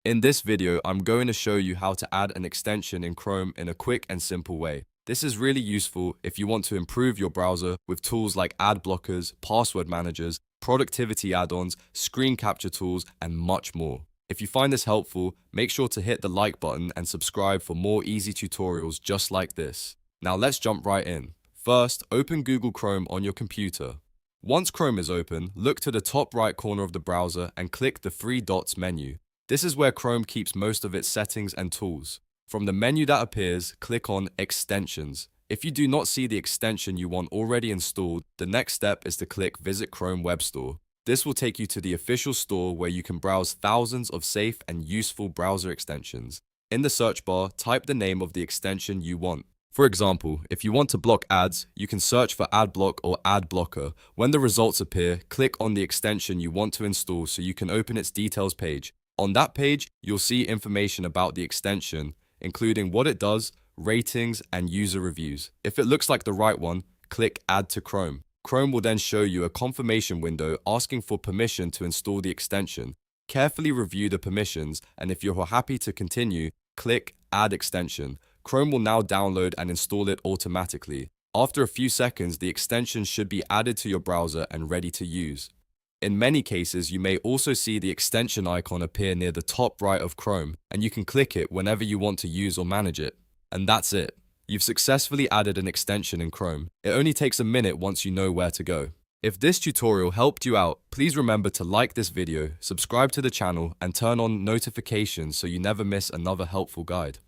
In this video, I'm going to show you how to add an extension in Chrome in a quick and simple way. This is really useful if you want to improve your browser with tools like ad blockers, password managers, productivity add-ons, screen capture tools, and much more. If you find this helpful, make sure to hit the like button and subscribe for more easy tutorials just like this. Now let's jump right in. First, open Google Chrome on your computer. Once Chrome is open, look to the top right corner of the browser and click the three dots menu. This is where Chrome keeps most of its settings and tools. From the menu that appears, click on Extensions. If you do not see the extension you want already installed, the next step is to click Visit Chrome Web Store. This will take you to the official store where you can browse thousands of safe and useful browser extensions. In the search bar, type the name of the extension you want. For example, if you want to block ads, you can search for AdBlock or AdBlocker. When the results appear, click on the extension you want to install so you can open its details page. On that page, you'll see information about the extension, including what it does, ratings, and user reviews. If it looks like the right one, click Add to Chrome. Chrome will then show you a confirmation window asking for permission to install the extension. Carefully review the permissions, and if you're happy to continue, click Add Extension. Chrome will now download and install it automatically. After a few seconds, the extension should be added to your browser and ready to use. In many cases, you may also see the extension icon appear near the top right of Chrome, and you can click it whenever you want to use or manage it. And that's it. You've successfully added an extension in Chrome. It only takes a minute once you know where to go. If this tutorial helped you out, please remember to like this video, subscribe to the channel, and turn on notifications so you never miss another helpful guide.